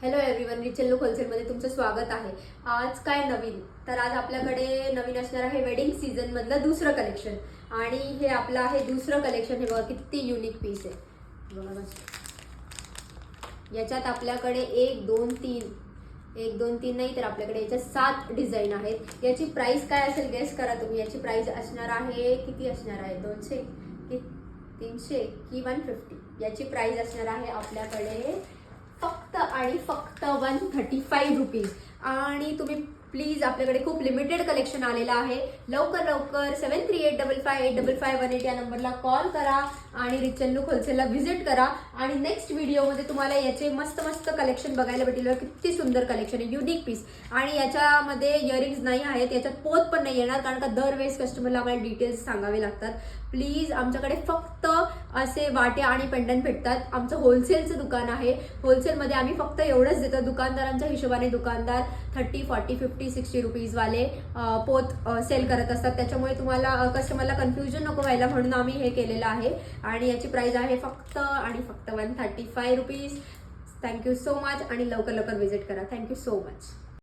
Hello everyone, Rachel look होलसेलमध्ये तुमचं स्वागत आहे. आज काय नवीन, तर आज आपल्याकडे नवीन असणार आहे वेडिंग सीझन मधलं दुसरं कलेक्शन. आणि हे आपलं आहे दुसरं कलेक्शन. हे बघा किती युनिक पीस आहे. बघा बस, याच्यात आपल्याकडे एक दोन तीन नाही तर आपल्याकडे याच्यात 7 डिझाईन आहेत. याची प्राइस काय असेल गेस करा तुम्ही. याची प्राइस असणार आहे, किती असणार आहे, 200 की 300 की 150. याची प्राइस असणार आहे आपल्याकडे फक्त आणि फक्त 135 रुपीज. आणि तुम्ही प्लीज, आपल्याकडे खूप लिमिटेड कलेक्शन आलेलं आहे. लवकर 7385585518 या नंबरला कॉल करा आणि रिचल लुक होलसेलला व्हिजिट करा. आणि नेक्स्ट व्हिडिओमध्ये तुम्हाला याचे मस्त मस्त कलेक्शन बघायला भेटेल. किती सुंदर कलेक्शन आहे, युनिक पीस. आणि याच्यामध्ये इयरिंग्स नाही आहेत, याच्यात पोत पण नाही येणार, कारण का दरवेळेस कस्टमरला आम्हाला डिटेल्स सांगावे लागतात. प्लीज, आमच्याकडे फक्त असे वाटे आणि पेंडंट भेटतात. आमचं होलसेलचं दुकान आहे. होलसेलमध्ये आम्ही फक्त एवढंच देतो. दुकानदारांच्या हिशोबाने दुकानदार 30, 40, 50, 60 रुपीजवाले पोत सेल करत असतात. त्याच्यामुळे तुम्हाला कस्टमरला कन्फ्युजन नको व्हायला म्हणून आम्ही हे केलेलं आहे. आणि याची प्राइस आहे फक्त आणि फक्त 135 रुपीज. थँक्यू सो मच आणि लवकर व्हिजिट करा. Thank you so much.